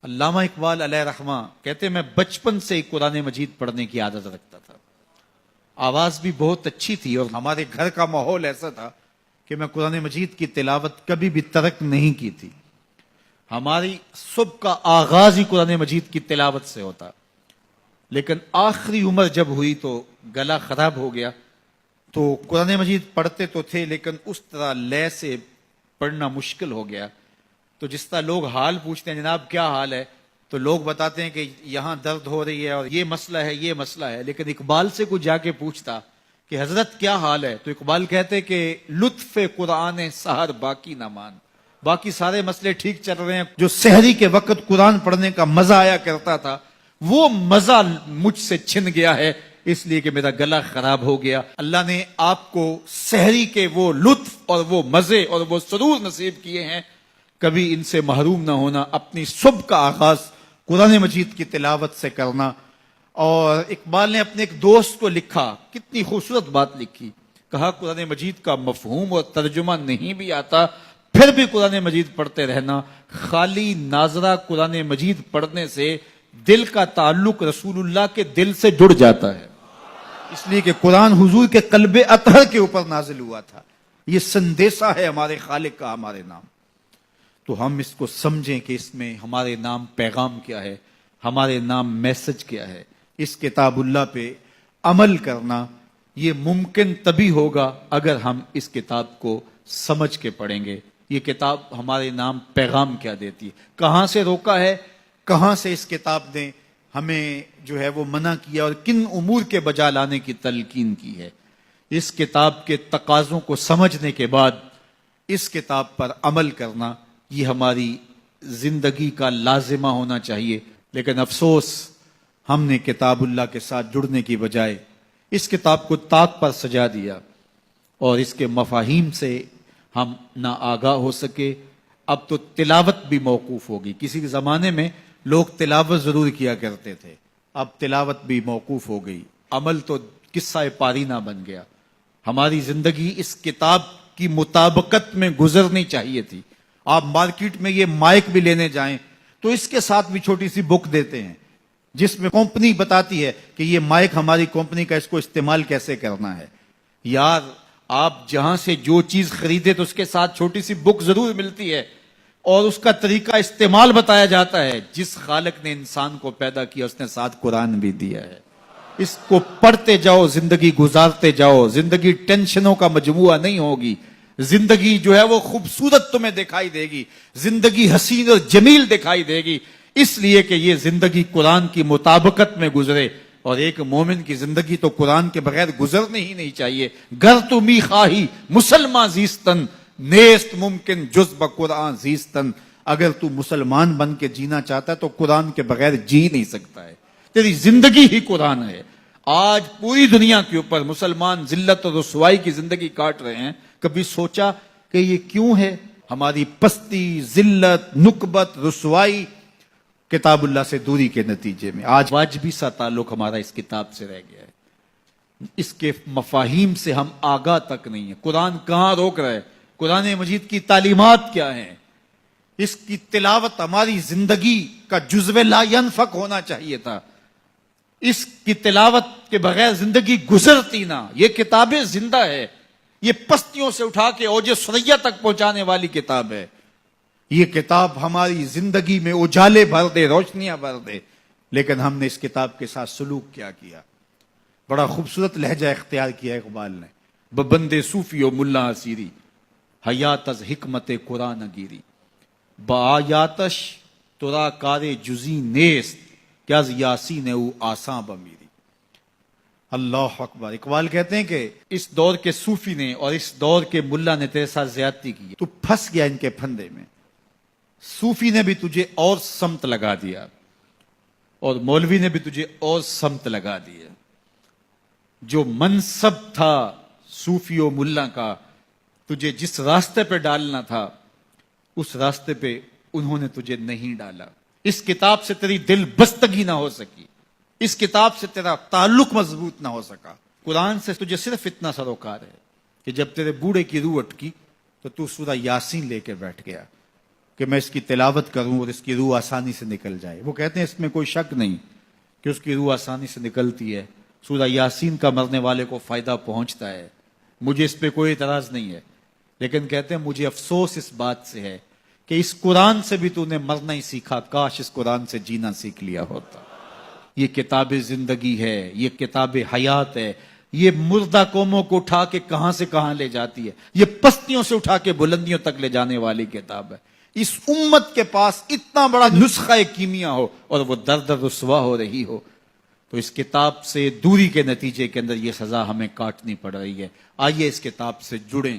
علامہ اقبال علیہ رحمہ کہتے ہیں میں بچپن سے ہی قرآن مجید پڑھنے کی عادت رکھتا تھا. آواز بھی بہت اچھی تھی اور ہمارے گھر کا ماحول ایسا تھا کہ میں قرآن مجید کی تلاوت کبھی بھی ترک نہیں کی تھی. ہماری صبح کا آغاز ہی قرآن مجید کی تلاوت سے ہوتا. لیکن آخری عمر جب ہوئی تو گلا خراب ہو گیا تو قرآن مجید پڑھتے تو تھے لیکن اس طرح لے سے پڑھنا مشکل ہو گیا. تو جس طرح لوگ حال پوچھتے ہیں جناب کیا حال ہے تو لوگ بتاتے ہیں کہ یہاں درد ہو رہی ہے اور یہ مسئلہ ہے یہ مسئلہ ہے. لیکن اقبال سے کوئی جا کے پوچھتا کہ حضرت کیا حال ہے تو اقبال کہتے کہ لطف قرآن سحر باقی نہ مان. باقی سارے مسئلے ٹھیک چل رہے ہیں. جو سحری کے وقت قرآن پڑھنے کا مزہ آیا کرتا تھا وہ مزہ مجھ سے چھن گیا ہے اس لیے کہ میرا گلا خراب ہو گیا. اللہ نے آپ کو سحری کے وہ لطف اور وہ مزے اور وہ سرور نصیب کیے ہیں. کبھی ان سے محروم نہ ہونا. اپنی صبح کا آغاز قرآن مجید کی تلاوت سے کرنا. اور اقبال نے اپنے ایک دوست کو لکھا, کتنی خوبصورت بات لکھی. کہا قرآن مجید کا مفہوم اور ترجمہ نہیں بھی آتا پھر بھی قرآن مجید پڑھتے رہنا. خالی ناظرہ قرآن مجید پڑھنے سے دل کا تعلق رسول اللہ کے دل سے جڑ جاتا ہے. اس لیے کہ قرآن حضور کے قلب اطہر کے اوپر نازل ہوا تھا. یہ سندیسہ ہے ہمارے خالق کا ہمارے نام. تو ہم اس کو سمجھیں کہ اس میں ہمارے نام پیغام کیا ہے, ہمارے نام میسج کیا ہے. اس کتاب اللہ پہ عمل کرنا یہ ممکن تبھی ہوگا اگر ہم اس کتاب کو سمجھ کے پڑھیں گے. یہ کتاب ہمارے نام پیغام کیا دیتی ہے, کہاں سے روکا ہے, کہاں سے اس کتاب نے ہمیں جو ہے وہ منع کیا اور کن امور کے بجا لانے کی تلقین کی ہے. اس کتاب کے تقاضوں کو سمجھنے کے بعد اس کتاب پر عمل کرنا یہ ہماری زندگی کا لازمہ ہونا چاہیے. لیکن افسوس ہم نے کتاب اللہ کے ساتھ جڑنے کی بجائے اس کتاب کو طاق پر سجا دیا اور اس کے مفاہیم سے ہم نہ آگاہ ہو سکے. اب تو تلاوت بھی موقوف ہوگی. کسی زمانے میں لوگ تلاوت ضرور کیا کرتے تھے, اب تلاوت بھی موقوف ہو گئی. عمل تو قصہ پارینہ بن گیا. ہماری زندگی اس کتاب کی مطابقت میں گزرنی چاہیے تھی. آپ مارکیٹ میں یہ مائک بھی لینے جائیں تو اس کے ساتھ بھی چھوٹی سی بک دیتے ہیں جس میں کمپنی بتاتی ہے کہ یہ مائک ہماری کمپنی کا, اس کو استعمال کیسے کرنا ہے. یار آپ جہاں سے جو چیز خریدے تو اس کے ساتھ چھوٹی سی بک ضرور ملتی ہے اور اس کا طریقہ استعمال بتایا جاتا ہے. جس خالق نے انسان کو پیدا کیا اس نے ساتھ قرآن بھی دیا ہے. اس کو پڑھتے جاؤ, زندگی گزارتے جاؤ. زندگی ٹینشنوں کا مجموعہ نہیں ہوگی. زندگی جو ہے وہ خوبصورت تمہیں دکھائی دے گی. زندگی حسین اور جمیل دکھائی دے گی اس لیے کہ یہ زندگی قرآن کی مطابقت میں گزرے. اور ایک مومن کی زندگی تو قرآن کے بغیر گزرنے ہی نہیں چاہیے. گر تو می خواہی مسلمان زیستن نیست ممکن جز بقرآن زیستن. اگر تو مسلمان بن کے جینا چاہتا ہے تو قرآن کے بغیر جی نہیں سکتا ہے. تیری زندگی ہی قرآن ہے. آج پوری دنیا کے اوپر مسلمان ذلت اور رسوائی کی زندگی کاٹ رہے ہیں. کبھی سوچا کہ یہ کیوں ہے؟ ہماری پستی, ذلت, نکبت, رسوائی کتاب اللہ سے دوری کے نتیجے میں. آج واجبی سا تعلق ہمارا اس کتاب سے رہ گیا ہے. اس کے مفاہیم سے ہم آگاہ تک نہیں ہیں. قرآن کہاں روک رہا ہے, قرآن مجید کی تعلیمات کیا ہیں. اس کی تلاوت ہماری زندگی کا جزو لا ینفک ہونا چاہیے تھا. اس کی تلاوت کے بغیر زندگی گزرتی نہ. یہ کتابیں زندہ ہے. یہ پستیوں سے اٹھا کے اوج ثریا تک پہنچانے والی کتاب ہے. یہ کتاب ہماری زندگی میں اجالے بھر دے, روشنیاں بھر دے. لیکن ہم نے اس کتاب کے ساتھ سلوک کیا کیا. بڑا خوبصورت لہجہ اختیار کیا اقبال نے. ببندے صوفی و ملا اسیری حیات از حکمت قرآن گیری بآیاتش ترا کار جزی نیست کہ از یاسین او آساں بمیری. اللہ اکبر. اقبال کہتے ہیں کہ اس دور کے صوفی نے اور اس دور کے ملا نے تیرے ساتھ زیادتی کی. تو پھنس گیا ان کے پھندے میں. صوفی نے بھی تجھے اور سمت لگا دیا اور مولوی نے بھی تجھے اور سمت لگا دیا. جو منصب تھا صوفی و ملا کا, تجھے جس راستے پہ ڈالنا تھا اس راستے پہ انہوں نے تجھے نہیں ڈالا. اس کتاب سے تیری دل بستگی نہ ہو سکی. اس کتاب سے تیرا تعلق مضبوط نہ ہو سکا. قرآن سے تجھے صرف اتنا سروکار ہے کہ جب تیرے بوڑھے کی روح اٹکی تو تو سورہ یاسین لے کے بیٹھ گیا کہ میں اس کی تلاوت کروں اور اس کی روح آسانی سے نکل جائے. وہ کہتے ہیں اس میں کوئی شک نہیں کہ اس کی روح آسانی سے نکلتی ہے. سورہ یاسین کا مرنے والے کو فائدہ پہنچتا ہے, مجھے اس پہ کوئی اعتراض نہیں ہے, لیکن کہتے ہیں مجھے افسوس اس بات سے ہے کہ اس قرآن سے بھی تو نے مرنا ہی سیکھا, کاش اس قرآن سے جینا سیکھ لیا ہوتا. یہ کتاب زندگی ہے, یہ کتاب حیات ہے, یہ مردہ قوموں کو اٹھا کے کہاں سے کہاں لے جاتی ہے, یہ پستیوں سے اٹھا کے بلندیوں تک لے جانے والی کتاب ہے. اس امت کے پاس اتنا بڑا نسخہ کیمیا ہو اور وہ در در رسوا ہو رہی ہو, تو اس کتاب سے دوری کے نتیجے کے اندر یہ سزا ہمیں کاٹنی پڑ رہی ہے. آئیے اس کتاب سے جڑیں.